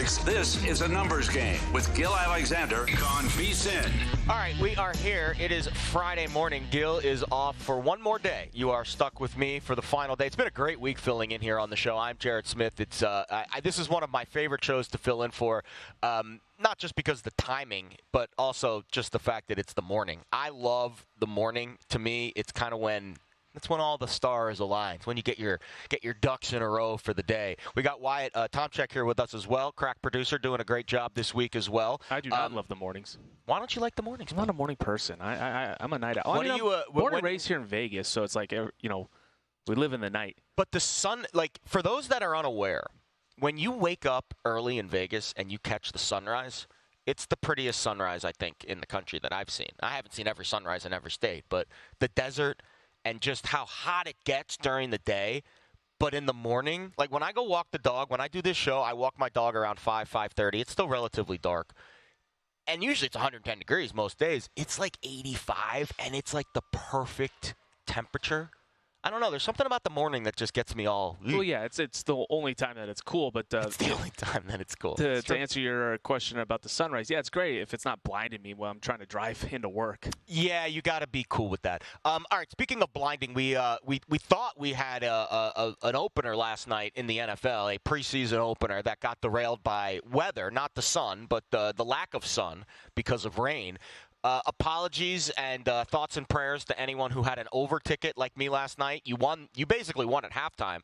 Weekdays, this is A Numbers Game with Gil Alexander on VSiN. All right, we are here. It is Friday morning. Gil is off for one more day. You are stuck with me for the final day. It's been a great week filling in here on the show. I'm Jared Smith. It's this is one of my favorite shows to fill in for, not just because of the timing, but also just the fact that it's the morning. I love the morning. To me, it's kind of when all the stars align. It's when you get your ducks in a row for the day. We got Wyatt Tomchek here with us as well, crack producer, doing a great job this week as well. I do not love the mornings. Why don't you like the mornings? I'm not a morning person. I'm a night owl. Born and raised here in Vegas, so it's like, we live in the night. But the sun, like, for those that are unaware, when you wake up early in Vegas and you catch the sunrise, it's the prettiest sunrise, I think, in the country that I've seen. I haven't seen every sunrise in every state, but the desert and just how hot it gets during the day. But in the morning, like when I go walk the dog, when I do this show, I walk my dog around 5:30. It's still relatively dark. And usually it's 110 degrees most days. It's like 85, and it's like the perfect temperature. I don't know. There's something about the morning that just gets me all. Well, yeah, it's the only time that it's cool. But it's the only time that it's cool. To answer your question about the sunrise, yeah, it's great if it's not blinding me while I'm trying to drive into work. Yeah, you got to be cool with that. All right, speaking of blinding, we thought we had an opener last night in the NFL, a preseason opener that got derailed by weather, not the sun, but the lack of sun because of rain. Apologies and thoughts and prayers to anyone who had an over ticket like me last night. You basically won at halftime,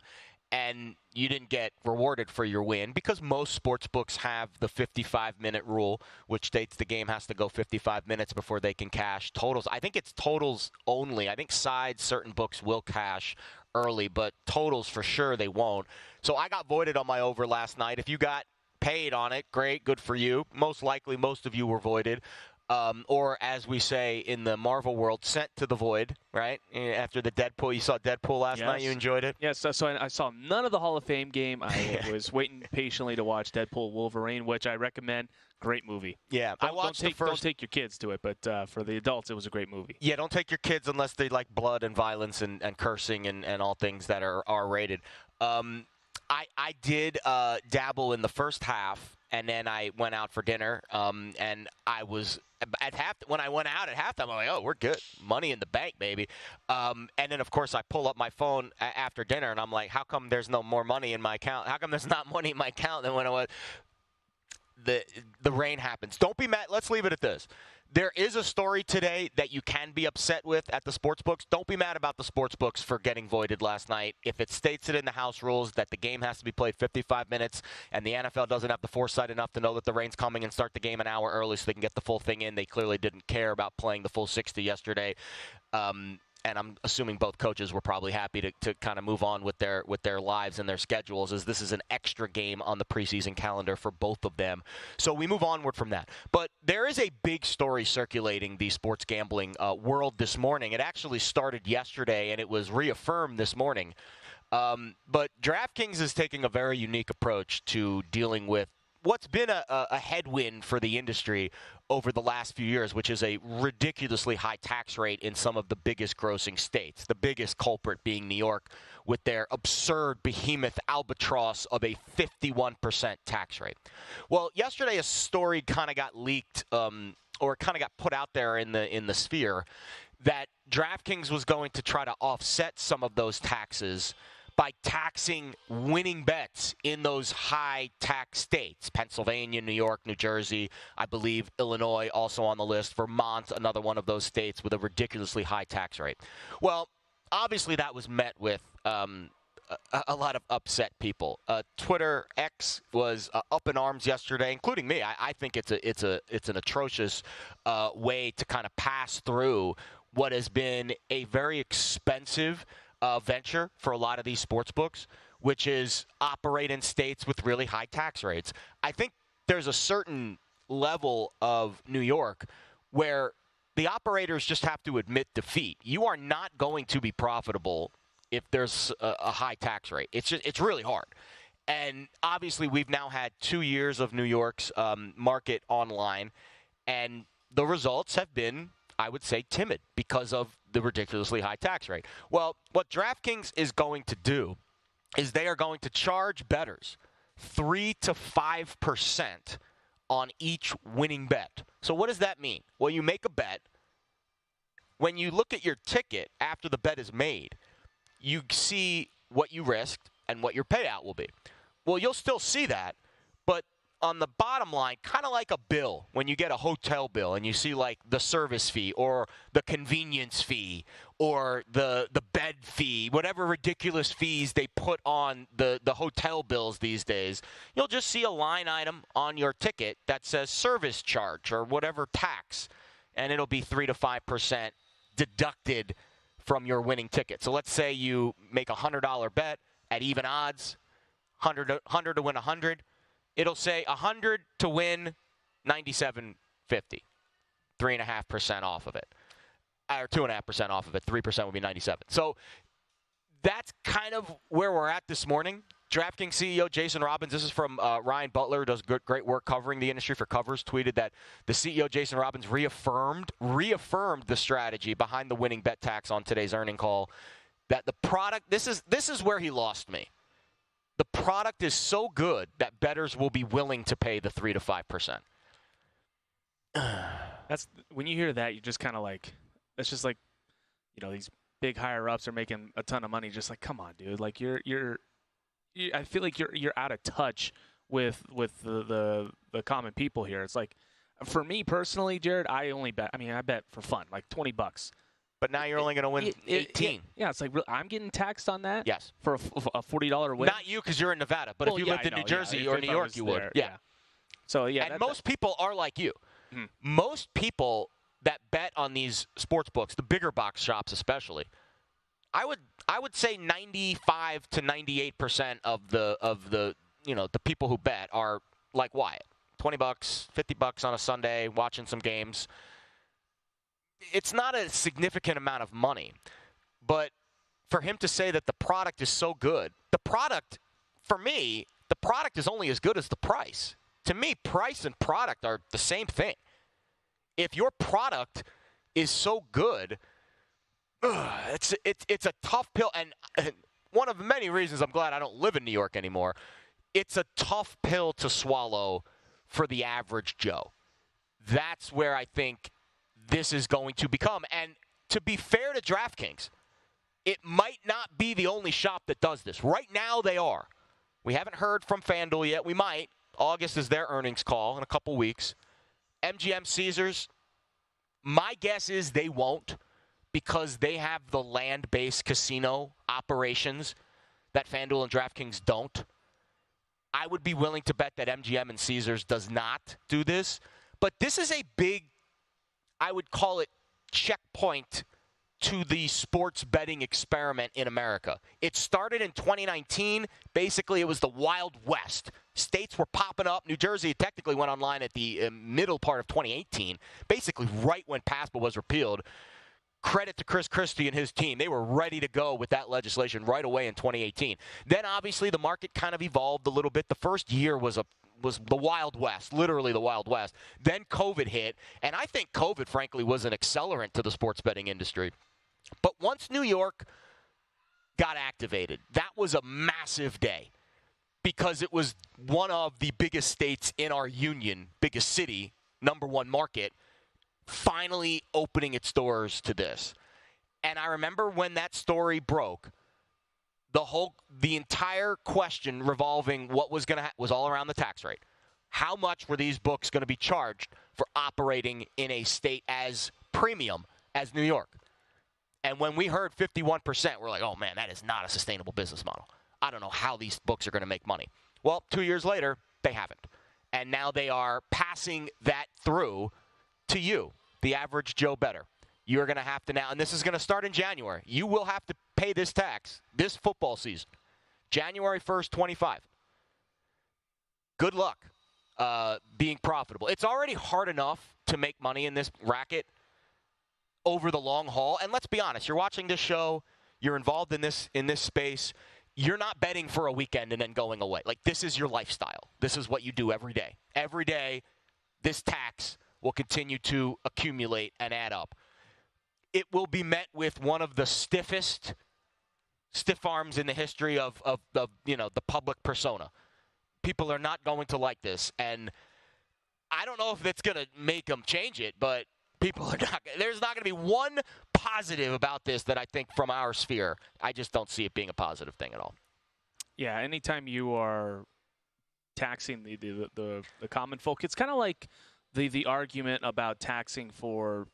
and you didn't get rewarded for your win because most sports books have the 55-minute rule, which states the game has to go 55 minutes before they can cash totals. I think it's totals only. I think sides, certain books will cash early, but totals for sure they won't. So I got voided on my over last night. If you got paid on it, great, good for you. Most likely most of you were voided. Or, as we say in the Marvel world, sent to the void, right? After the Deadpool. You saw Deadpool last night? You enjoyed it? Yes, so I saw none of the Hall of Fame game. I was waiting patiently to watch Deadpool Wolverine, which I recommend. Great movie. Yeah, I watched the first. Don't take your kids to it, but for the adults, it was a great movie. Yeah, don't take your kids unless they like blood and violence and cursing and all things that are R-rated. I did dabble in the first half, and then I went out for dinner, and I was when I went out at halftime, I'm like, oh, we're good. Money in the bank, baby. And then, of course, I pull up my phone after dinner, and I'm like, how come there's no more money in my account? How come there's not money in my account than when I was? The rain happens. Don't be mad. Let's leave it at this. There is a story today that you can be upset with at the sports books. Don't be mad about the sports books for getting voided last night. If it states it in the house rules that the game has to be played 55 minutes and the NFL doesn't have the foresight enough to know that the rain's coming and start the game an hour early so they can get the full thing in, they clearly didn't care about playing the full 60 yesterday. And I'm assuming both coaches were probably happy to kind of move on with their lives and their schedules, as this is an extra game on the preseason calendar for both of them. So we move onward from that. But there is a big story circulating the sports gambling world this morning. It actually started yesterday, and it was reaffirmed this morning. But DraftKings is taking a very unique approach to dealing with what's been a headwind for the industry over the last few years, which is a ridiculously high tax rate in some of the biggest grossing states, the biggest culprit being New York with their absurd behemoth albatross of a 51% tax rate. Well, yesterday a story kind of got leaked or kind of got put out there in the sphere that DraftKings was going to try to offset some of those taxes by taxing winning bets in those high-tax states. Pennsylvania, New York, New Jersey, I believe Illinois also on the list. Vermont, another one of those states with a ridiculously high tax rate. Well, obviously that was met with a lot of upset people. Twitter, X, was up in arms yesterday, including me. I think it's an atrocious way to kind of pass through what has been a very expensive venture for a lot of these sports books, which is operate in states with really high tax rates. I think there's a certain level of New York where the operators just have to admit defeat. You are not going to be profitable if there's a high tax rate. It's really hard. And obviously we've now had 2 years of New York's market online, and the results have been, I would say, timid because of the ridiculously high tax rate. Well, what DraftKings is going to do is they are going to charge bettors 3 to 5% on each winning bet. So what does that mean? Well, you make a bet. When you look at your ticket after the bet is made, you see what you risked and what your payout will be. Well, you'll still see that, but on the bottom line, kind of like a bill, when you get a hotel bill and you see like the service fee or the convenience fee or the bed fee, whatever ridiculous fees they put on the hotel bills these days, you'll just see a line item on your ticket that says service charge or whatever tax, and it'll be 3 to 5% deducted from your winning ticket. So let's say you make a $100 bet at even odds, 100 to win 100. It'll say 100 to win 97.50, 3.5% off of it, or 2.5% off of it. 3% would be 97. So that's kind of where we're at this morning. DraftKings CEO Jason Robbins, this is from Ryan Butler, who does great work covering the industry for Covers, tweeted that the CEO Jason Robbins reaffirmed the strategy behind the winning bet tax on today's earning call. That the product, this is where he lost me. The product is so good that bettors will be willing to pay the 3 to 5%. That's when you hear that, you're just kind of like, it's just like, these big higher ups are making a ton of money. Just like, come on, dude. Like I feel like you're out of touch with the common people here. It's like, for me personally, Jared, I bet for fun, like $20. But now you're only going to win 18. Yeah, it's like, I'm getting taxed on that? Yes. For a $40 win? Not you, because you're in Nevada. But if you lived in New Jersey or New York, you would. There, yeah. So, yeah. And most people are like you. Mm-hmm. Most people that bet on these sports books, the bigger box shops especially, I would say 95 to 98% of the the people who bet are like Wyatt. $20, $50 on a Sunday, watching some games. It's not a significant amount of money, but for him to say that the product is so good, for me, the product is only as good as the price. To me, price and product are the same thing. If your product is so good, it's a tough pill, and one of the many reasons I'm glad I don't live in New York anymore. It's a tough pill to swallow for the average Joe. That's where I think this is going to become. And to be fair to DraftKings, it might not be the only shop that does this. Right now they are. We haven't heard from FanDuel yet. We might. August is their earnings call in a couple weeks. MGM Caesars, my guess is they won't, because they have the land-based casino operations that FanDuel and DraftKings don't. I would be willing to bet that MGM and Caesars does not do this. But this is a big, I would call it, checkpoint to the sports betting experiment in America. It started in 2019. Basically, it was the Wild West. States were popping up. New Jersey technically went online at the middle part of 2018, basically right when PASPA was repealed. Credit to Chris Christie and his team. They were ready to go with that legislation right away in 2018. Then, obviously, the market kind of evolved a little bit. The first year was the Wild West, literally the Wild West. Then COVID hit, and I think COVID, frankly, was an accelerant to the sports betting industry. But once New York got activated, that was a massive day, because it was one of the biggest states in our union, biggest city, number one market, finally opening its doors to this. And I remember when that story broke, the entire question revolving what was going to was all around the tax rate. How much were these books going to be charged for operating in a state as premium as New York? And when we heard 51%, we're like, oh man, that is not a sustainable business model. I don't know how these books are going to make money. Well, 2 years later, they haven't. And now they are passing that through to you, the average Joe bettor. You're going to have to now, and this is going to start in January. You will have to pay this tax this football season, January 1st, 25. Good luck being profitable. It's already hard enough to make money in this racket over the long haul. And let's be honest, you're watching this show, you're involved in this space. You're not betting for a weekend and then going away. Like, this is your lifestyle. This is what you do every day. Every day, this tax will continue to accumulate and add up. It will be met with one of the stiff arms in the history of the public persona. people are not going to like this. And I don't know if it's going to make them change it, but people are not. There's not going to be one positive about this that I think from our sphere. I just don't see it being a positive thing at all. Yeah, anytime you are taxing the common folk, it's kind of like the argument about taxing to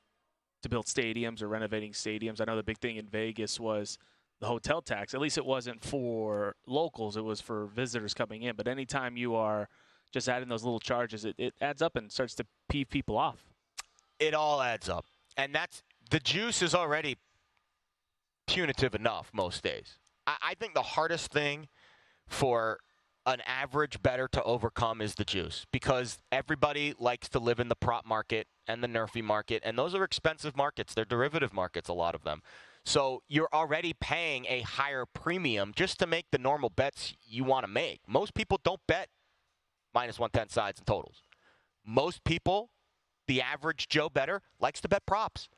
build stadiums or renovating stadiums. I know the big thing in Vegas was the hotel tax. At least it wasn't for locals. It was for visitors coming in. But anytime you are just adding those little charges, it adds up and starts to peeve people off. It all adds up. And the juice is already punitive enough most days. I think the hardest thing for an average bettor to overcome is the juice, because everybody likes to live in the prop market and the nerfy market, and those are expensive markets. They're derivative markets, a lot of them. So you're already paying a higher premium just to make the normal bets you want to make. Most people don't bet minus 110 sides and totals. Most people, the average Joe bettor, likes to bet props.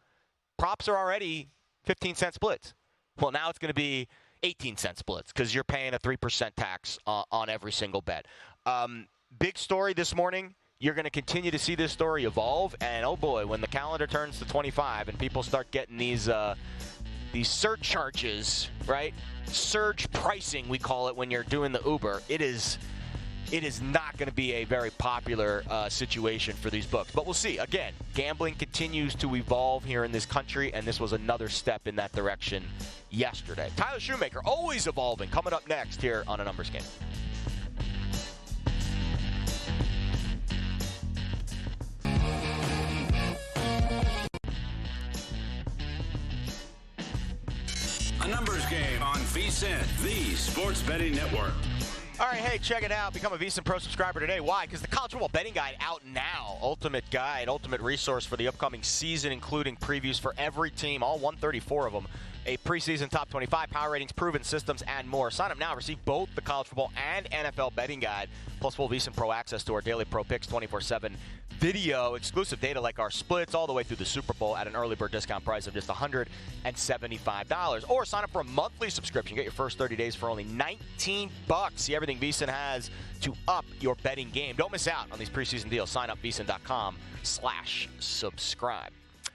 Props are already 15-cent splits. Well, now it's going to be 18-cent splits because you're paying a 3% tax on every single bet. Big story this morning. You're going to continue to see this story evolve. And, oh, boy, when the calendar turns to 25 and people start getting these surcharges, right? Surge pricing, we call it when you're doing the Uber. It is not going to be a very popular situation for these books. But we'll see. Again, gambling continues to evolve here in this country, and this was another step in that direction yesterday. Tyler Shoemaker, always evolving, coming up next here on A Numbers Game. A Numbers Game on VSiN, the sports betting network. All right, hey, check it out. Become a VSiN Pro subscriber today. Why? Because the College Football Betting Guide out now. Ultimate guide, ultimate resource for the upcoming season, including previews for every team, all 134 of them. A preseason top 25, power ratings, proven systems, and more. Sign up now. Receive both the College Football and NFL Betting Guide, plus full VSiN Pro access to our daily Pro Picks 24/7 video, exclusive data like our splits all the way through the Super Bowl at an early bird discount price of just $175. Or sign up for a monthly subscription. Get your first 30 days for only $19. See everything VSiN has to up your betting game. Don't miss out on these preseason deals. Sign up VSiN.com/subscribe.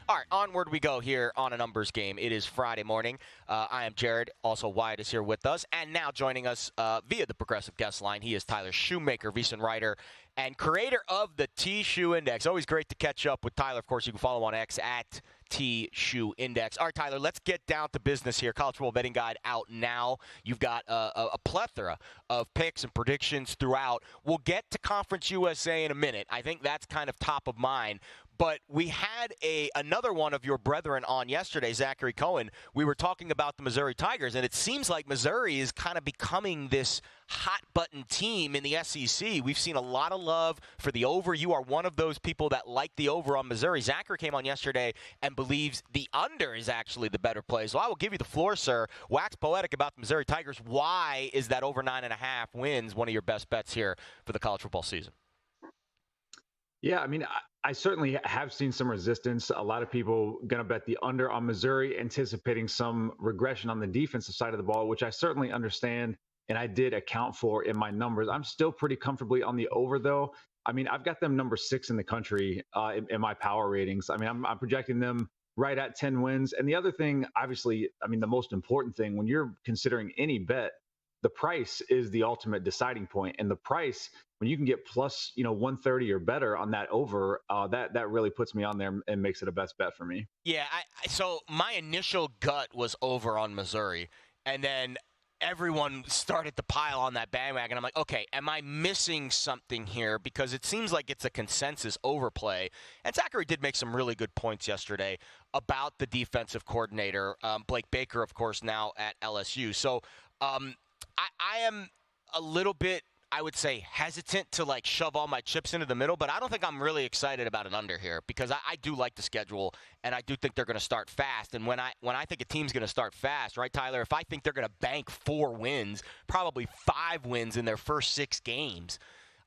All right, onward we go here on A Numbers Game. It is Friday morning. I am Jared. Also, Wyatt is here with us. And now joining us via the Progressive Guest Line, he is Tyler Shoemaker, VSiN writer and creator of the T-Shoe Index. Always great to catch up with Tyler. Of course, you can follow him on X at T-Shoe Index. All right, Tyler, let's get down to business here. College Football Betting Guide out now. You've got a plethora of picks and predictions throughout. We'll get to Conference USA in a minute. I think that's kind of top of mind. But we had another one of your brethren on yesterday, Zachary Cohen. We were talking about the Missouri Tigers, and it seems like Missouri is kind of becoming this hot-button team in the SEC. We've seen a lot of love for the over. You are one of those people that like the over on Missouri. Zachary came on yesterday and believes the under is actually the better play. So I will give you the floor, sir. Wax poetic about the Missouri Tigers. Why is that over 9.5 wins one of your best bets here for the college football season? Yeah, I mean, I certainly have seen some resistance. A lot of people going to bet the under on Missouri, anticipating some regression on the defensive side of the ball, which I certainly understand, and I did account for in my numbers. I'm still pretty comfortably on the over, though. I mean, I've got them number 6 in the country in my power ratings. I mean, I'm projecting them right at 10 wins. And the other thing, obviously, I mean, the most important thing when you're considering any bet, the price is the ultimate deciding point. And the price, when you can get plus, 130 or better on that over, that really puts me on there and makes it a best bet for me. Yeah, so my initial gut was over on Missouri, and then everyone started to pile on that bandwagon. I'm like, okay, am I missing something here? Because it seems like it's a consensus overplay. And Zachary did make some really good points yesterday about the defensive coordinator, Blake Baker, of course, now at LSU. So I am a little bit, I would say, hesitant to shove all my chips into the middle, but I don't think I'm really excited about an under here because I do like the schedule, and I do think they're going to start fast. And when I think a team's going to start fast, right, Tyler, if I think they're going to bank 4 wins, probably 5 wins in their first 6 games,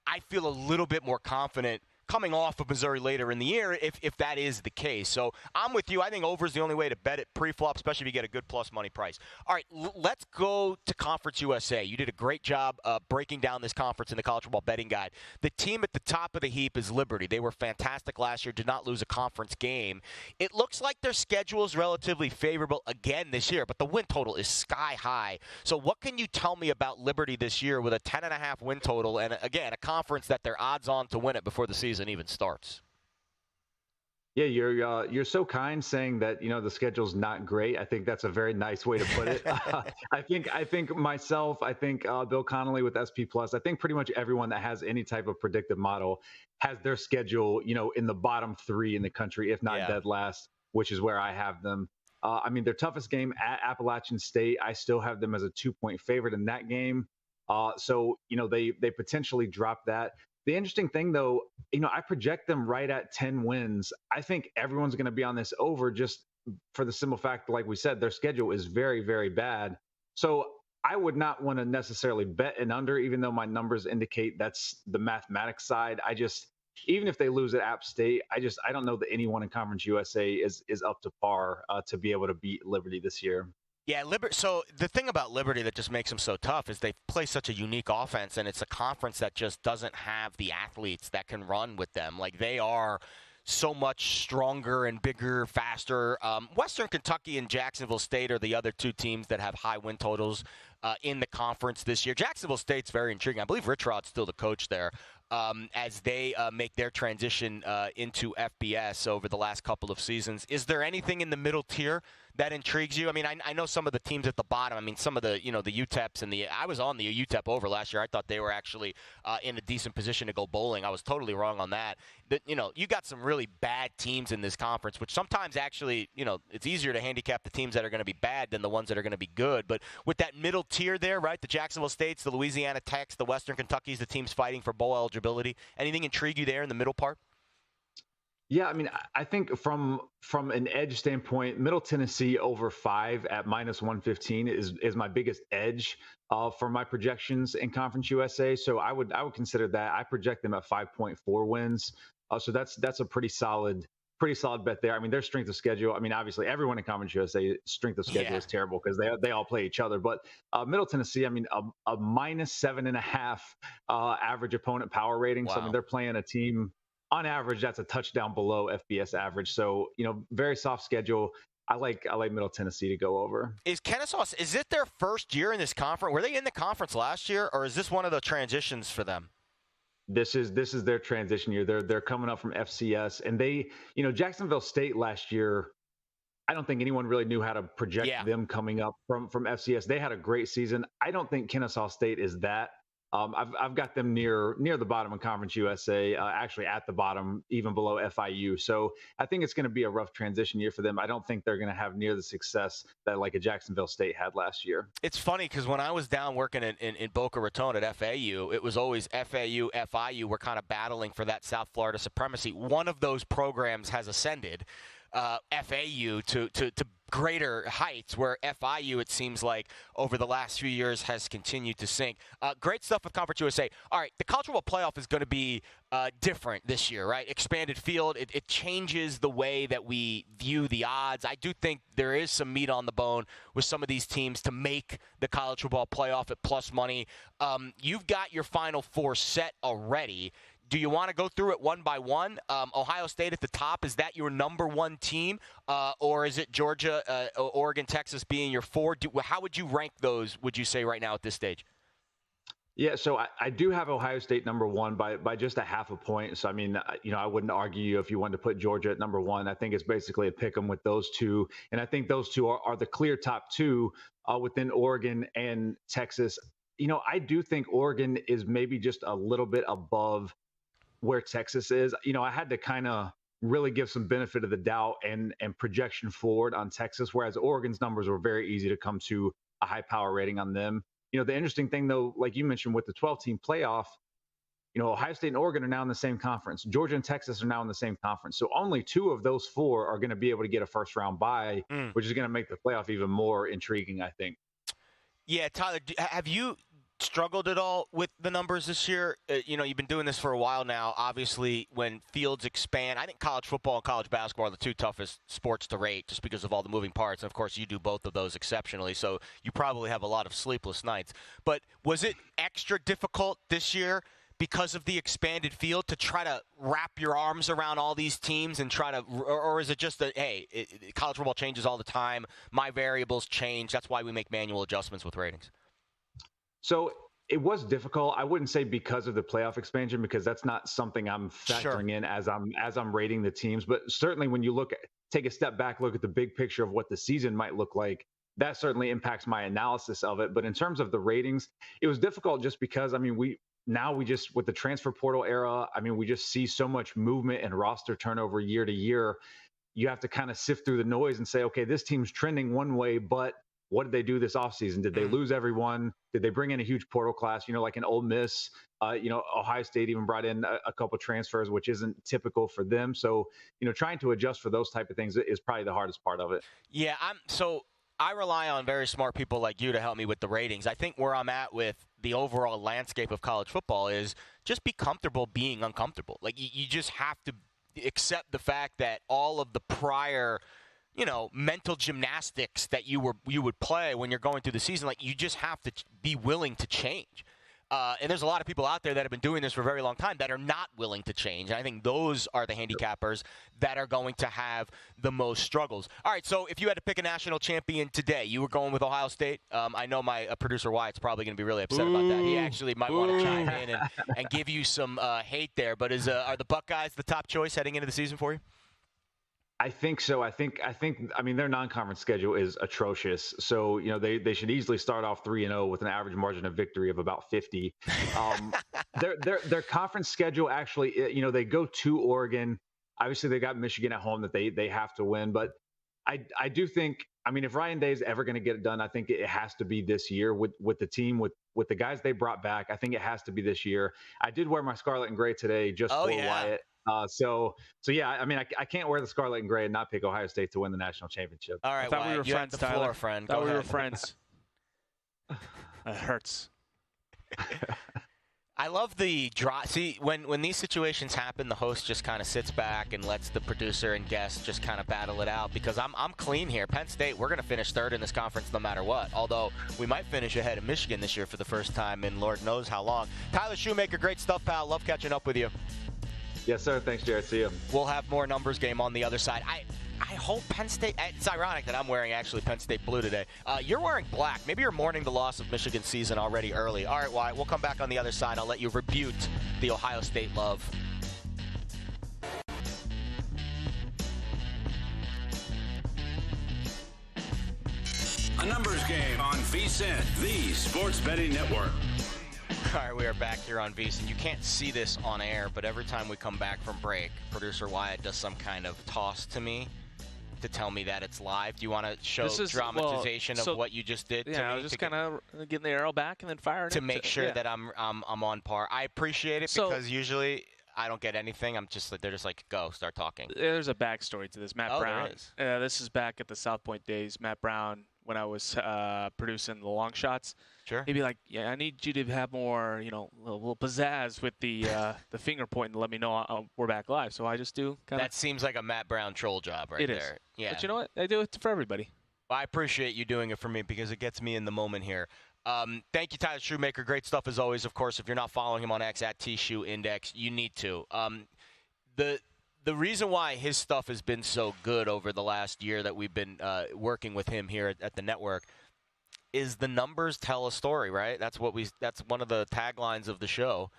I feel a little bit more confident coming off of Missouri later in the year if that is the case. So I'm with you. I think over is the only way to bet it pre-flop, especially if you get a good plus money price. All right, let's go to Conference USA. You did a great job breaking down this conference in the College Football Betting Guide. The team at the top of the heap is Liberty. They were fantastic last year, did not lose a conference game. It looks like their schedule is relatively favorable again this year, but the win total is sky high. So what can you tell me about Liberty this year with a 10.5 win total and, again, a conference that they're odds on to win it before the season even starts? Yeah, you're so kind saying that, the schedule's not great. I think that's a very nice way to put it. I think myself, Bill Connolly with SP Plus, I think pretty much everyone that has any type of predictive model has their schedule, in the bottom 3 in the country, if not dead last, which is where I have them. Their toughest game at Appalachian State, I still have them as a 2-point favorite in that game. So they potentially drop that. The interesting thing, though, I project them right at 10 wins. I think everyone's going to be on this over just for the simple fact, like we said, their schedule is very, very bad. So I would not want to necessarily bet an under, even though my numbers indicate that's the mathematics side. Even if they lose at App State, I don't know that anyone in Conference USA is up to par to be able to beat Liberty this year. Yeah, So the thing about Liberty that just makes them so tough is they play such a unique offense, and it's a conference that just doesn't have the athletes that can run with them. Like, they are so much stronger and bigger, faster. Western Kentucky and Jacksonville State are the other two teams that have high win totals in the conference this year. Jacksonville State's very intriguing. I believe Rich Rod's still the coach there. As they make their transition into FBS over the last couple of seasons. Is there anything in the middle tier that intrigues you? I know some of the teams at the bottom. Some of the, the UTEPs and I was on the UTEP over last year. I thought they were actually in a decent position to go bowling. I was totally wrong on that. But, you got some really bad teams in this conference, which sometimes actually, it's easier to handicap the teams that are going to be bad than the ones that are going to be good. But with that middle tier there, right, the Jacksonville States, the Louisiana Techs, the Western Kentuckys, the teams fighting for bowl eligibility, anything intrigue you there in the middle part? Yeah, I think from an edge standpoint, Middle Tennessee over 5 at -115 is my biggest edge for my projections in Conference USA. So I would consider that. I project them at 5.4 wins. So that's a pretty solid bet there. Their strength of schedule. Obviously everyone in Conference USA strength of schedule is terrible because they all play each other. But Middle Tennessee, a -7.5 average opponent power rating. Wow. So they're playing a team on average that's a touchdown below FBS average. So very soft schedule. I like Middle Tennessee to go over. Is Kennesaw? Is it their first year in this conference? Were they in the conference last year, or is this one of the transitions for them? This is their transition year. They're coming up from FCS, and they, Jacksonville State last year, I don't think anyone really knew how to project them coming up from FCS. They had a great season. I don't think Kennesaw State is that. I've got them near the bottom of Conference USA, actually at the bottom, even below FIU. So I think it's going to be a rough transition year for them. I don't think they're going to have near the success that like a Jacksonville State had last year. It's funny because when I was down working in Boca Raton at FAU, it was always FAU, FIU were kind of battling for that South Florida supremacy. One of those programs has ascended. FAU to greater heights, where FIU, it seems like, over the last few years has continued to sink. Great stuff with Conference USA. All right, the College Football Playoff is going to be different this year, right? Expanded field. It changes the way that we view the odds. I do think there is some meat on the bone with some of these teams to make the College Football Playoff at plus money. You've got your Final Four set already. Do you want to go through it one by one? Ohio State at the top, is that your number one team? Or is it Georgia, Oregon, Texas being your 4? How would you rank those, would you say, right now at this stage? Yeah, so I do have Ohio State number 1 by just a half a point. So, I wouldn't argue if you wanted to put Georgia at number 1. I think it's basically a pick 'em with those two. And I think those two are the clear top 2 within Oregon and Texas. I do think Oregon is maybe just a little bit above where Texas is. I had to kind of really give some benefit of the doubt and projection forward on Texas, whereas Oregon's numbers were very easy to come to a high power rating on them. The interesting thing, though, like you mentioned with the 12-team playoff, Ohio State and Oregon are now in the same conference. Georgia and Texas are now in the same conference. So only 2 of those 4 are going to be able to get a first-round bye, which is going to make the playoff even more intriguing, I think. Yeah, Tyler, have you struggled at all with the numbers this year? You've been doing this for a while now. Obviously, when fields expand, I think college football and college basketball are the two toughest sports to rate just because of all the moving parts. And, of course, you do both of those exceptionally, so you probably have a lot of sleepless nights. But was it extra difficult this year because of the expanded field to try to wrap your arms around all these teams and try to – or is it just that, hey, college football changes all the time, my variables change, that's why we make manual adjustments with ratings? So it was difficult. I wouldn't say because of the playoff expansion, because that's not something I'm factoring in as I'm rating the teams. But certainly when you take a step back, look at the big picture of what the season might look like, that certainly impacts my analysis of it. But in terms of the ratings, it was difficult just because, we just, with the transfer portal era, we just see so much movement and roster turnover year to year. You have to kind of sift through the noise and say, okay, this team's trending one way, but what did they do this offseason? Did they lose everyone? Did they bring in a huge portal class? Like an Ole Miss, Ohio State even brought in a couple transfers, which isn't typical for them. So, trying to adjust for those type of things is probably the hardest part of it. Yeah, I rely on very smart people like you to help me with the ratings. I think where I'm at with the overall landscape of college football is just be comfortable being uncomfortable. Like you just have to accept the fact that all of the prior mental gymnastics that you would play when you're going through the season, like you just have to be willing to change. And there's a lot of people out there that have been doing this for a very long time that are not willing to change. And I think those are the handicappers that are going to have the most struggles. All right, so if you had to pick a national champion today, you were going with Ohio State. I know my producer Wyatt's probably going to be really upset about that. He actually might want to chime in and give you some hate there. But are the Buckeyes the top choice heading into the season for you? I think so. I think their non-conference schedule is atrocious. So, they should easily start off 3-0 with an average margin of victory of about 50. Their conference schedule actually, they go to Oregon. Obviously, they got Michigan at home that they have to win. But I do think, if Ryan Day is ever going to get it done, I think it has to be this year with the team, with the guys they brought back. I think it has to be this year. I did wear my scarlet and gray today just for Wyatt. So yeah, I can't wear the scarlet and gray and not pick Ohio State to win the national championship. All right, I thought we were friends, Tyler. Floor, friend. Thought we were friends. That hurts. I love the draw. See, when these situations happen, the host just kind of sits back and lets the producer and guest just kind of battle it out, because I'm clean here. Penn State, we're going to finish third in this conference no matter what, although we might finish ahead of Michigan this year for the first time in Lord knows how long. Tyler Shoemaker, great stuff, pal. Love catching up with you. Yes, sir. Thanks, Jared. See you. We'll have more numbers game on the other side. I hope Penn State – it's ironic that I'm wearing actually Penn State blue today. You're wearing black. Maybe you're mourning the loss of Michigan's season already early. All right, Wyatt, we'll come back on the other side. I'll let you rebuke the Ohio State love. A numbers game on VSiN, the sports betting network. All right, we are back here on VSiN. You can't see this on air, but every time we come back from break, producer Wyatt does some kind of toss to me to tell me that it's live. Do you want to show dramatization of what you just did? Yeah, I was just kind of getting the arrow back and then firing to make sure that I'm on par. I appreciate it because usually I don't get anything. I'm just they're just like, go, start talking. There's a backstory to this. Matt Brown. There is. This is back at the South Point days. Matt Brown, when I was producing the long shots. Sure. He'd be like, yeah, I need you to have more, a little pizzazz with the finger point and let me know we're back live. So I just do kind of. That seems like a Matt Brown troll job right there. It is. Yeah. But you know what? I do it for everybody. Well, I appreciate you doing it for me because it gets me in the moment here. Thank you, Tyler Shoemaker. Great stuff as always. Of course, if you're not following him on X at TShoeIndex, you need to. The reason why his stuff has been so good over the last year that we've been working with him here at the network is the numbers tell a story, right? That's one of the taglines of the show.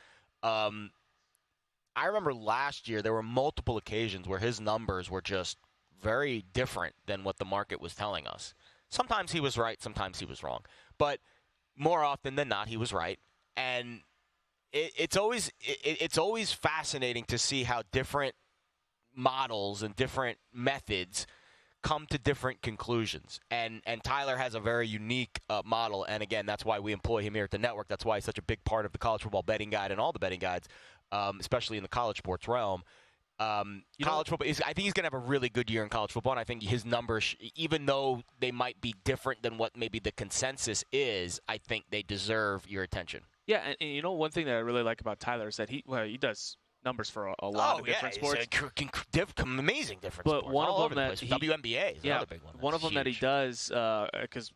I remember last year there were multiple occasions where his numbers were just very different than what the market was telling us. Sometimes he was right, sometimes he was wrong. But more often than not, he was right. And it's always fascinating to see how different models and different methods come to different conclusions. And Tyler has a very unique model. And, again, that's why we employ him here at the network. That's why he's such a big part of the college football betting guide and all the betting guides, especially in the college sports realm. College football I think he's going to have a really good year in college football, and I think his numbers, even though they might be different than what maybe the consensus is, I think they deserve your attention. Yeah, and one thing that I really like about Tyler is that he does numbers for a lot of different sports. Amazing different but sports. One all of them that WNBA is another big one. One of them huge. that he does, because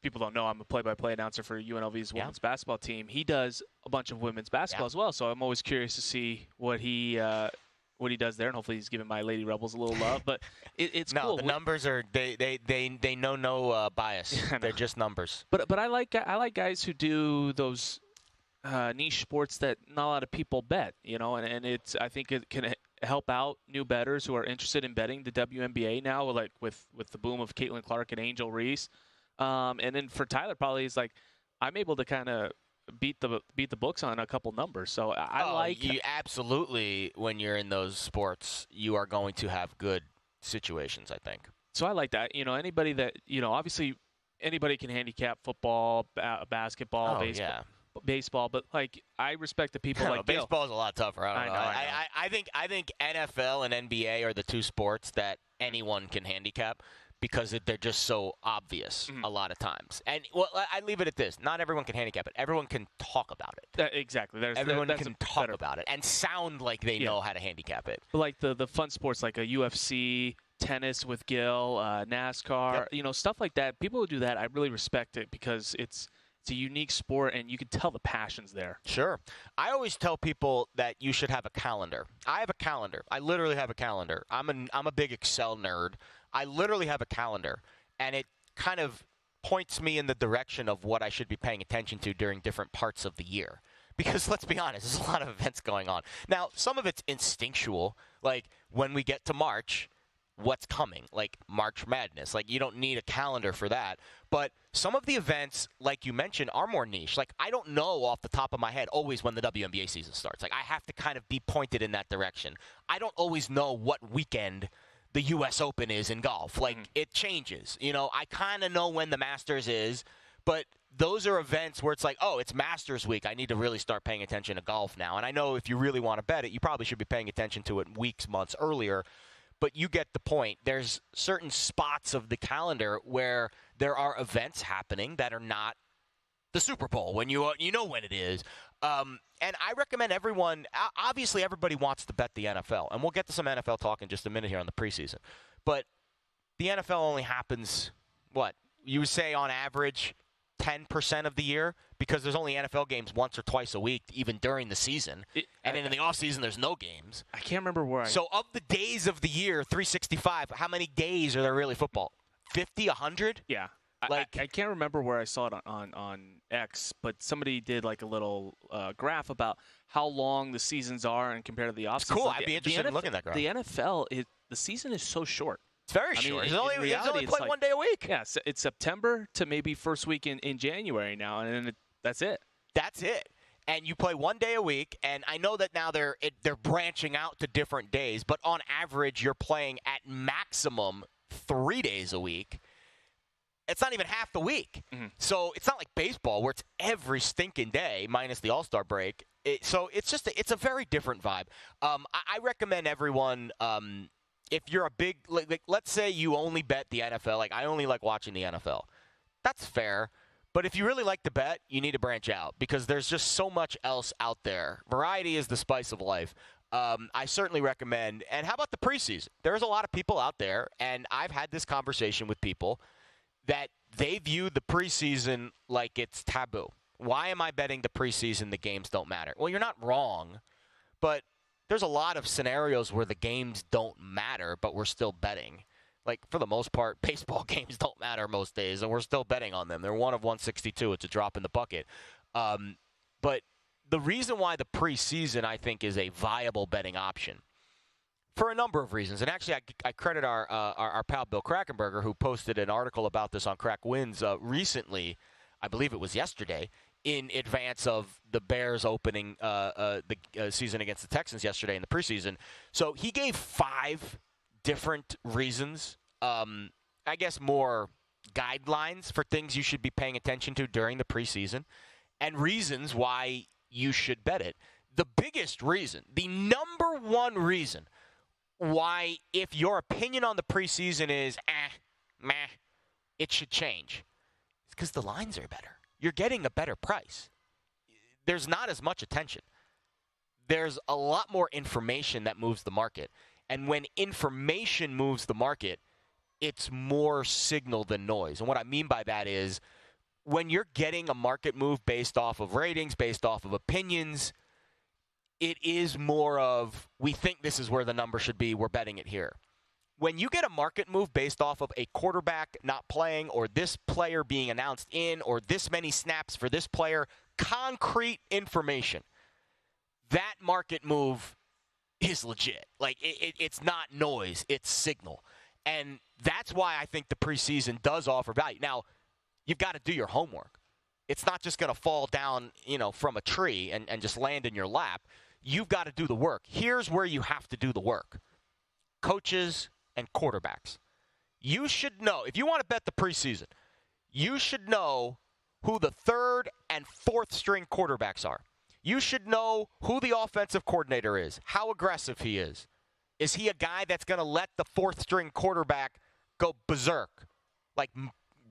people don't know, I'm a play-by-play announcer for UNLV's women's basketball team. He does a bunch of women's basketball as well, so I'm always curious to see what he does there, and hopefully he's giving my Lady Rebels a little love. But it's cool. No, the numbers are they know no bias. They're just numbers. But I like guys who do those niche sports that not a lot of people bet, and I think it can help out new bettors who are interested in betting the WNBA now, like with the boom of Caitlin Clark and Angel Reese. And then for Tyler, probably is like, I'm able to kind of beat the books on a couple numbers. So I like you absolutely, when you're in those sports, you are going to have good situations, I think. So I like that. Anybody that obviously anybody can handicap football, basketball, baseball, but like I respect the people like baseball is a lot tougher. I don't know. I think NFL and NBA are the two sports that anyone can handicap, because they're just so obvious a lot of times. And I leave it at this: not everyone can handicap it. Everyone can talk about it. Exactly. Everyone can talk about it and sound like they know how to handicap it. Like the fun sports, like a UFC, tennis with Gil, NASCAR, stuff like that. People who do that, I really respect it, because it's a unique sport, and you can tell the passion's there. Sure. I always tell people that you should have a calendar. I have a calendar. I literally have a calendar. I'm a big Excel nerd. I literally have a calendar, and it kind of points me in the direction of what I should be paying attention to during different parts of the year. Because let's be honest, there's a lot of events going on. Now, some of it's instinctual, like when we get to March, what's coming, like March Madness. Like, you don't need a calendar for that. But some of the events, like you mentioned, are more niche. Like, I don't know off the top of my head always when the WNBA season starts. Like, I have to kind of be pointed in that direction. I don't always know what weekend the U.S. Open is in golf. Like, it changes. I kind of know when the Masters is, but those are events where it's like, oh, it's Masters week. I need to really start paying attention to golf now. And I know if you really want to bet it, you probably should be paying attention to it weeks, months earlier. But you get the point. There's certain spots of the calendar where there are events happening that are not the Super Bowl, when you know when it is. And I recommend everyone, obviously everybody wants to bet the NFL, and we'll get to some NFL talk in just a minute here on the preseason. But the NFL only happens, what, you would say on average 10% of the year, because there's only NFL games once or twice a week, even during the season. And then in the offseason, there's no games. I can't remember where So of the days of the year, 365, how many days are there really football? 50, 100? Yeah. I can't remember where I saw it on X, but somebody did like a little graph about how long the seasons are and compared to the offseason. It's cool. I'd be interested in looking at that graph. The NFL, the season is so short. It's very short. It's only played 1 day a week. Yeah, so it's September to maybe first week in January now, and then that's it. That's it. And you play 1 day a week, and I know that now they're branching out to different days, but on average you're playing at maximum 3 days a week. It's not even half the week. So it's not like baseball where it's every stinking day minus the All-Star break. So it's a very different vibe. I recommend everyone, if you're a big, like, let's say you only bet the NFL, like I only like watching the NFL. That's fair. But if you really like to bet, you need to branch out, because there's just so much else out there. Variety is the spice of life. I certainly recommend. And how about the preseason? There's a lot of people out there, and I've had this conversation with people, that they view the preseason like it's taboo. Why am I betting the preseason? The games don't matter. Well, you're not wrong, but there's a lot of scenarios where the games don't matter, but we're still betting. Like, for the most part, baseball games don't matter most days, and we're still betting on them. They're 1 of 162. It's a drop in the bucket. But the reason why the preseason, I think, is a viable betting option, for a number of reasons. And actually, I credit our pal Bill Krakenberger, who posted an article about this on Crack Wins recently. I believe it was yesterday, in advance of the Bears opening the season against the Texans yesterday in the preseason. So he gave 5 different reasons, I guess more guidelines for things you should be paying attention to during the preseason, and reasons why you should bet it. the biggest reason, the number one reason why, if your opinion on the preseason is meh, it should change, it's because the lines are better. You're getting a better price. There's not as much attention. There's a lot more information that moves the market. And when information moves the market, it's more signal than noise. And what I mean by that is when you're getting a market move based off of ratings, based off of opinions, it is more of, we think this is where the number should be, we're betting it here. When you get a market move based off of a quarterback not playing, or this player being announced in, or this many snaps for this player, concrete information, that market move is legit. Like, it's not noise, it's signal. And that's why I think the preseason does offer value. Now, you've got to do your homework. It's not just going to fall down, from a tree and just land in your lap. You've got to do the work. Here's where you have to do the work. Coaches and quarterbacks. You should know, if you want to bet the preseason, you should know who the third and fourth string quarterbacks are. You should know who the offensive coordinator is, how aggressive he is. Is he a guy that's going to let the fourth string quarterback go berserk, like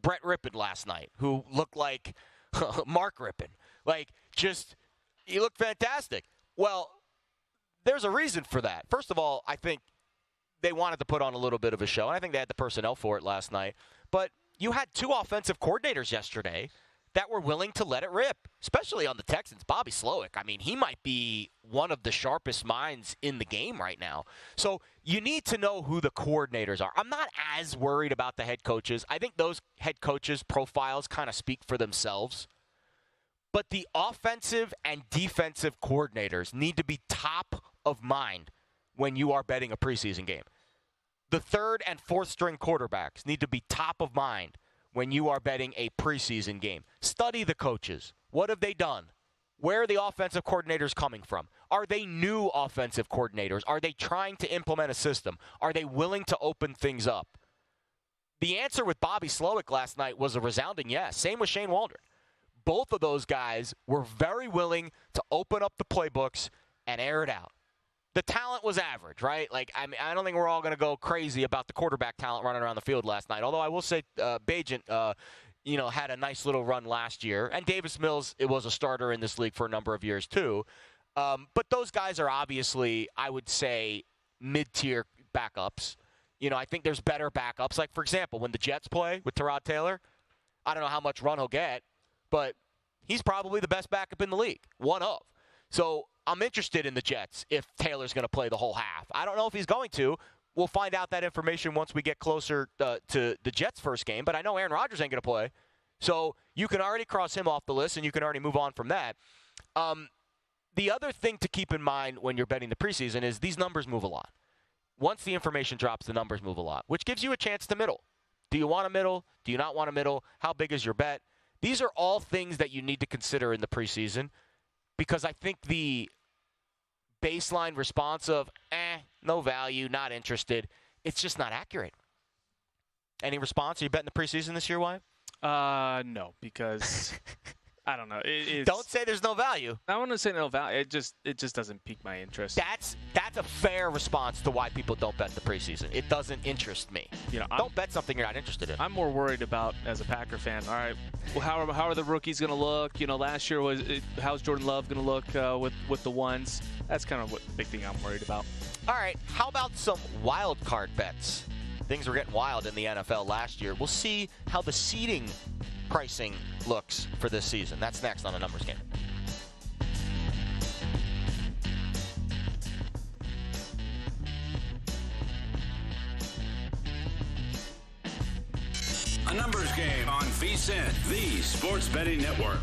Brett Rippon last night, who looked like Mark Rippon? He looked fantastic. Well, there's a reason for that. First of all, I think they wanted to put on a little bit of a show, and I think they had the personnel for it last night. But you had two offensive coordinators yesterday that were willing to let it rip, especially on the Texans. Bobby Slowick, he might be one of the sharpest minds in the game right now. So you need to know who the coordinators are. I'm not as worried about the head coaches. I think those head coaches' profiles kind of speak for themselves. But the offensive and defensive coordinators need to be top of mind when you are betting a preseason game. The third and fourth string quarterbacks need to be top of mind when you are betting a preseason game. Study the coaches. What have they done? Where are the offensive coordinators coming from? Are they new offensive coordinators? Are they trying to implement a system? Are they willing to open things up? The answer with Bobby Slowick last night was a resounding yes. Same with Shane Waldron. Both of those guys were very willing to open up the playbooks and air it out. The talent was average, right? I don't think we're all going to go crazy about the quarterback talent running around the field last night. Although I will say Bagent, had a nice little run last year. And Davis Mills, it was a starter in this league for a number of years too. But those guys are obviously, I would say, mid-tier backups. I think there's better backups. Like, for example, when the Jets play with Tyrod Taylor, I don't know how much run he'll get, but he's probably the best backup in the league, one of. So I'm interested in the Jets if Taylor's going to play the whole half. I don't know if he's going to. We'll find out that information once we get closer to the Jets' first game, but I know Aaron Rodgers ain't going to play. So you can already cross him off the list, and you can already move on from that. The other thing to keep in mind when you're betting the preseason is these numbers move a lot. Once the information drops, the numbers move a lot, which gives you a chance to middle. Do you want a middle? Do you not want a middle? How big is your bet? These are all things that you need to consider in the preseason, because I think the baseline response of, no value, not interested, it's just not accurate. Any response? Are you betting the preseason this year, Wyatt? No, because I don't know. Don't say there's no value. I want to say no value. It just doesn't pique my interest. That's a fair response to why people don't bet the preseason. It doesn't interest me. Don't bet something you're not interested in. I'm more worried about, as a Packer fan, all right, well, how are the rookies going to look? Last year how's Jordan Love going to look with the ones? That's kind of what the big thing I'm worried about. All right, how about some wild card bets? Things were getting wild in the NFL last year. We'll see how the seeding pricing looks for this season. That's next on A Numbers Game. A Numbers Game on VSiN, the Sports Betting Network.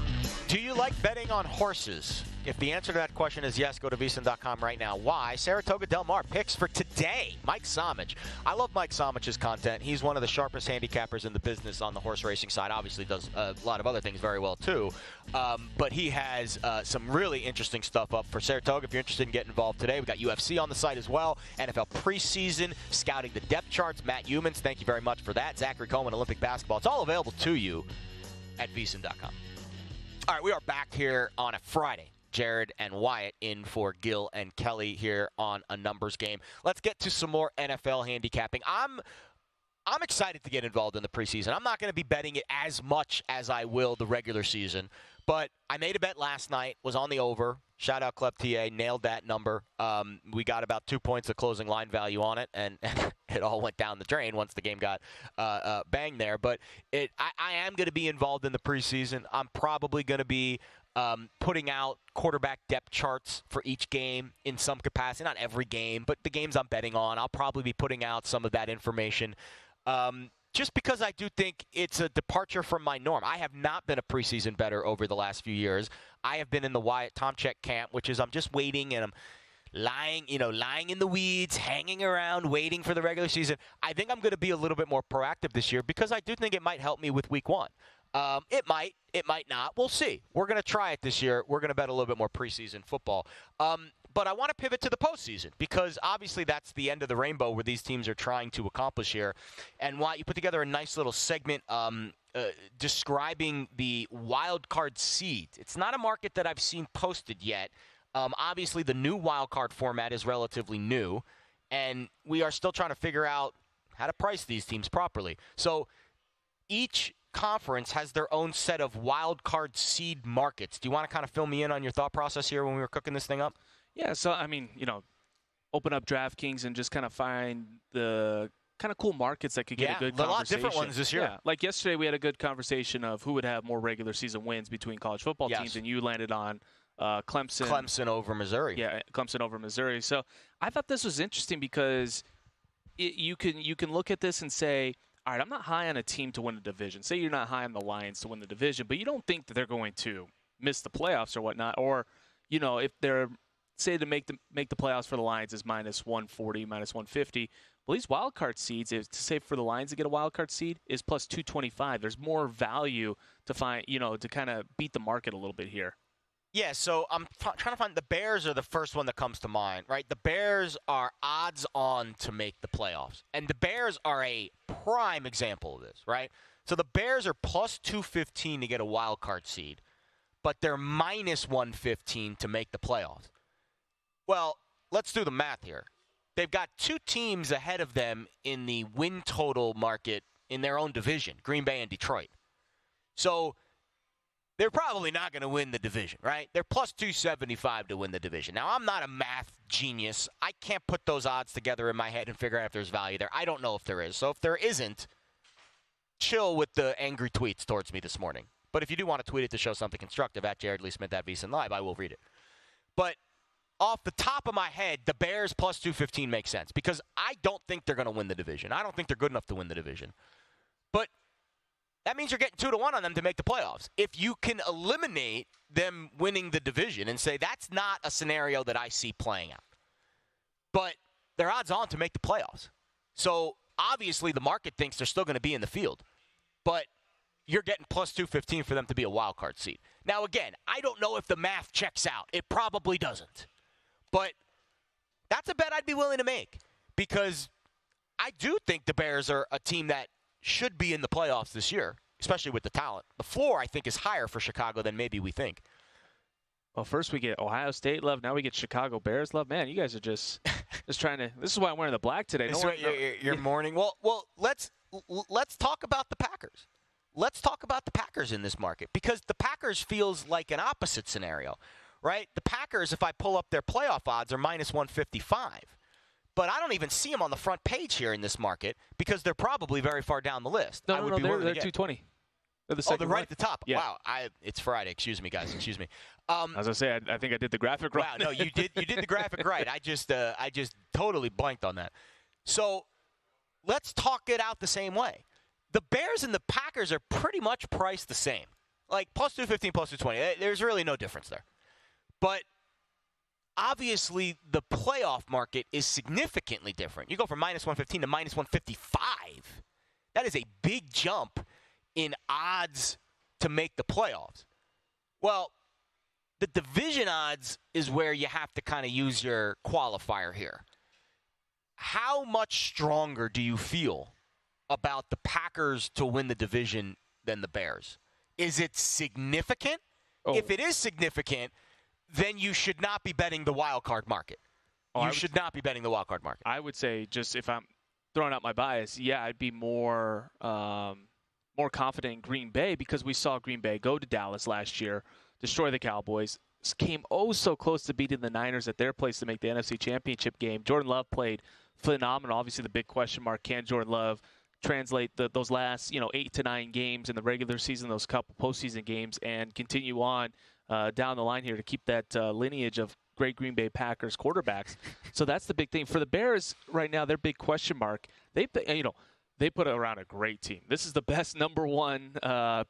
Do you like betting on horses? If the answer to that question is yes, go to VSiN.com right now. Why? Saratoga Del Mar picks for today. Mike Somich. I love Mike Somich's content. He's one of the sharpest handicappers in the business on the horse racing side. Obviously does a lot of other things very well too. But he has some really interesting stuff up for Saratoga. If you're interested in getting involved today, we've got UFC on the site as well. NFL preseason, scouting the depth charts. Matt Humans, thank you very much for that. Zachary Coleman, Olympic basketball. It's all available to you at VSiN.com. All right, we are back here on a Friday. Jared and Wyatt in for Gil and Kelly here on A Numbers Game. Let's get to some more NFL handicapping. I'm excited to get involved in the preseason. I'm not going to be betting it as much as I will the regular season, but I made a bet last night, was on the over. Shout out Club TA, nailed that number. We got about 2 points of closing line value on it, and it all went down the drain once the game got banged there. But I am going to be involved in the preseason. I'm probably going to be putting out quarterback depth charts for each game in some capacity. Not every game, but the games I'm betting on, I'll probably be putting out some of that information. Just because I do think it's a departure from my norm. I have not been a preseason bettor over the last few years. I have been in the Wyatt Tomchek camp, which is I'm just waiting and I'm lying in the weeds, hanging around, waiting for the regular season. I think I'm going to be a little bit more proactive this year because I do think it might help me with week one. It might not. We'll see. We're going to try it this year. We're going to bet a little bit more preseason football. But I want to pivot to the postseason because obviously that's the end of the rainbow where these teams are trying to accomplish here. And Wyatt, you put together a nice little segment describing the wild card seed. It's not a market that I've seen posted yet. Obviously, the new wild card format is relatively new, and we are still trying to figure out how to price these teams properly. So each conference has their own set of wild card seed markets. Do you want to kind of fill me in on your thought process here when we were cooking this thing up? Yeah, so, I mean, open up DraftKings and just kind of find the kind of cool markets that could get a good conversation. A lot of different ones this year. Yeah, like yesterday we had a good conversation of who would have more regular season wins between college football teams, and you landed on Clemson. Clemson over Missouri. Yeah, Clemson over Missouri. So I thought this was interesting because you can look at this and say, all right, I'm not high on a team to win the division. Say you're not high on the Lions to win the division, but you don't think that they're going to miss the playoffs or whatnot. Or, if they're, say to make the playoffs for the Lions is minus 140, minus 150. Well, these wild card seeds, to say for the Lions to get a wild card seed is plus 225. There's more value to find, to kind of beat the market a little bit here. Yeah, so I'm trying to find the Bears are the first one that comes to mind, right? The Bears are odds on to make the playoffs. And the Bears are a prime example of this, right? So the Bears are plus 215 to get a wild card seed, but they're minus 115 to make the playoffs. Well, let's do the math here. They've got two teams ahead of them in the win total market in their own division, Green Bay and Detroit. So they're probably not going to win the division, right? They're plus 275 to win the division. Now, I'm not a math genius. I can't put those odds together in my head and figure out if there's value there. I don't know if there is. So if there isn't, chill with the angry tweets towards me this morning. But if you do want to tweet it to show something constructive, at Jared Lee Smith, at VSiN Live, I will read it. But off the top of my head, the Bears plus 215 makes sense because I don't think they're going to win the division. I don't think they're good enough to win the division. But that means you're getting 2-1 on them to make the playoffs. If you can eliminate them winning the division and say that's not a scenario that I see playing out, but they're odds on to make the playoffs. So obviously the market thinks they're still going to be in the field, but you're getting plus 215 for them to be a wild card seed. Now, again, I don't know if the math checks out. It probably doesn't. But that's a bet I'd be willing to make because I do think the Bears are a team that should be in the playoffs this year, especially with the talent. The floor, I think, is higher for Chicago than maybe we think. Well, first we get Ohio State love. Now we get Chicago Bears love. Man, you guys are just trying to – this is why I'm wearing the black today. You're mourning. Well, let's talk about the Packers. Let's talk about the Packers in this market because the Packers feels like an opposite scenario. Right? The Packers, if I pull up their playoff odds, are minus 155. But I don't even see them on the front page here in this market because they're probably very far down the list. No, they're 220. They're right at the top. Yeah. Wow, it's Friday. Excuse me, guys. Excuse me. As I say, I think I did the graphic right. Wow, no, you did the graphic right. I just totally blanked on that. So let's talk it out the same way. The Bears and the Packers are pretty much priced the same. Like plus 215, plus 220. There's really no difference there. But obviously, the playoff market is significantly different. You go from minus 115 to minus 155. That is a big jump in odds to make the playoffs. Well, the division odds is where you have to kind of use your qualifier here. How much stronger do you feel about the Packers to win the division than the Bears? Is it significant? Oh. If it is significant, then you should not be betting the wild card market. You should not be betting the wild card market. I would say, just if I'm throwing out my bias, yeah, I'd be more confident in Green Bay, because we saw Green Bay go to Dallas last year, destroy the Cowboys, came so close to beating the Niners at their place to make the NFC Championship game. Jordan Love played phenomenal. Obviously, the big question mark, can Jordan Love translate those last 8 to 9 games in the regular season, those couple postseason games, and continue on down the line here to keep that lineage of great Green Bay Packers quarterbacks. So that's the big thing for the Bears right now. Their big question mark. They put around a great team. This is the best number one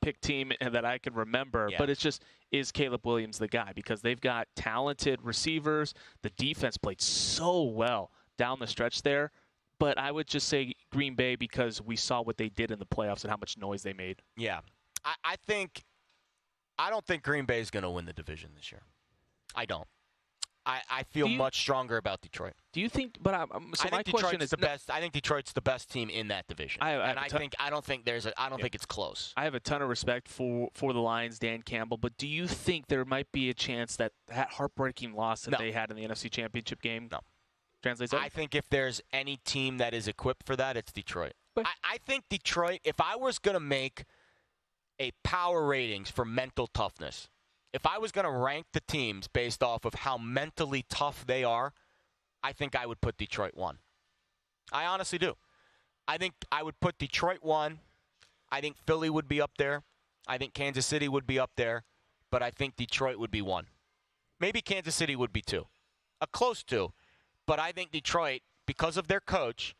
pick team that I can remember. Yeah. But it's just, is Caleb Williams the guy? Because they've got talented receivers. The defense played so well down the stretch there. But I would just say Green Bay, because we saw what they did in the playoffs and how much noise they made. Yeah. I don't think Green Bay is going to win the division this year. I don't. I feel much stronger about Detroit. Do you think? But my question is the best. I think Detroit's the best team in that division. I don't think it's close. I have a ton of respect for the Lions, Dan Campbell. But do you think there might be a chance that heartbreaking loss that they had in the NFC Championship game translates over? I think if there's any team that is equipped for that, it's Detroit. I think Detroit. If I was going to make a power ratings for mental toughness, if I was going to rank the teams based off of how mentally tough they are, I think I would put Detroit 1. I honestly do. I think I would put Detroit 1. I think Philly would be up there. I think Kansas City would be up there. But I think Detroit would be 1. Maybe Kansas City would be 2. A close 2. But I think Detroit, because of their coach,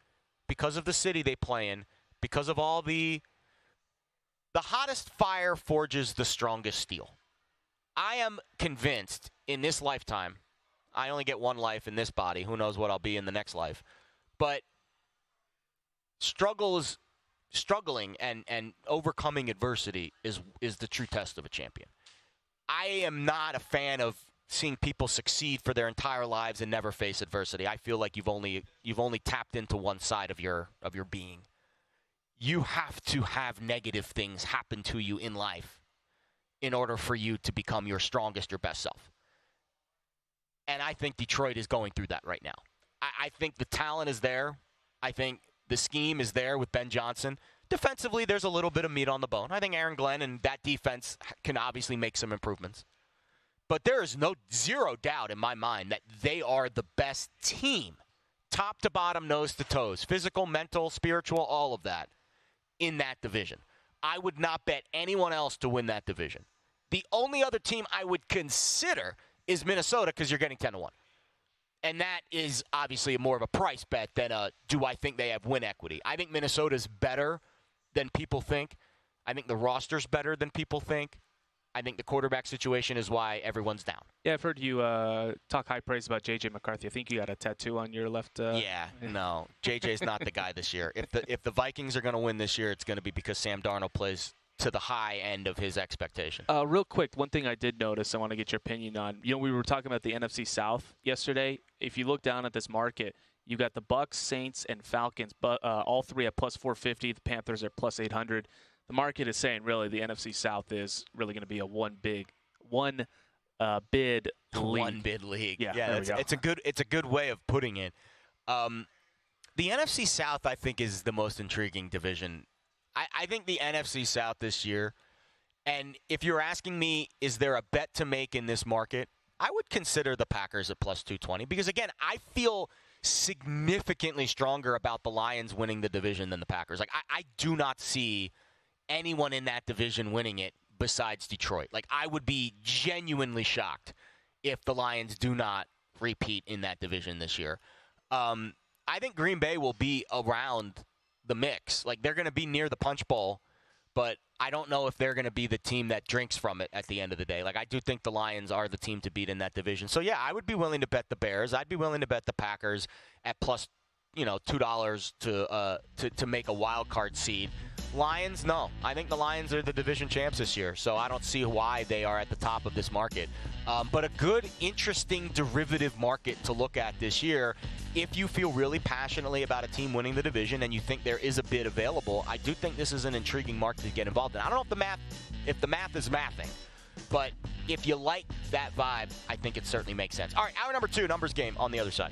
because of the city they play in, because of all the hottest fire forges the strongest steel. I am convinced in this lifetime, I only get one life in this body. Who knows what I'll be in the next life. But struggling and overcoming adversity is the true test of a champion. I am not a fan of seeing people succeed for their entire lives and never face adversity. I feel like you've only tapped into one side of your being. You have to have negative things happen to you in life in order for you to become your strongest, your best self. And I think Detroit is going through that right now. I think the talent is there. I think the scheme is there with Ben Johnson. Defensively, there's a little bit of meat on the bone. I think Aaron Glenn and that defense can obviously make some improvements. But there is zero doubt in my mind that they are the best team, top to bottom, nose to toes, physical, mental, spiritual, all of that, in that division. I would not bet anyone else to win that division. The only other team I would consider is Minnesota, because you're getting 10-1. And that is obviously more of a price bet than do I think they have win equity. I think Minnesota's better than people think. I think the roster's better than people think. I think the quarterback situation is why everyone's down. Yeah, I've heard you talk high praise about J.J. McCarthy. I think you got a tattoo on your left. No. J.J.'s not the guy this year. If the Vikings are going to win this year, it's going to be because Sam Darnold plays to the high end of his expectation. Real quick, one thing I did notice I want to get your opinion on. We were talking about the NFC South yesterday. If you look down at this market, you got the Bucs, Saints, and Falcons, but all three at plus 450. The Panthers are plus 800. The market is saying really the NFC South is really going to be a one bid league. One bid league. Yeah, it's a good way of putting it. The NFC South, I think, is the most intriguing division. I think the NFC South this year, and if you're asking me, is there a bet to make in this market, I would consider the Packers at plus 220 because, again, I feel significantly stronger about the Lions winning the division than the Packers. Like, I do not see anyone in that division winning it besides Detroit. Like, I would be genuinely shocked if the Lions do not repeat in that division this year. I think Green Bay will be around the mix. Like, they're going to be near the punch bowl, but I don't know if they're going to be the team that drinks from it at the end of the day. Like, I do think the Lions are the team to beat in that division. So, yeah, I would be willing to bet the Bears. I'd be willing to bet the Packers at plus, $2 to make a wild card seed. Lions, no. I think the Lions are the division champs this year, so I don't see why they are at the top of this market. But a good, interesting derivative market to look at this year. If you feel really passionately about a team winning the division and you think there is a bid available, I do think this is an intriguing market to get involved in. I don't know if the math is mathing, but if you like that vibe, I think it certainly makes sense. All right, hour number 2, numbers game on the other side.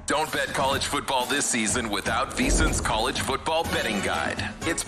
Don't bet college football this season without VSiN's college football betting guide. It's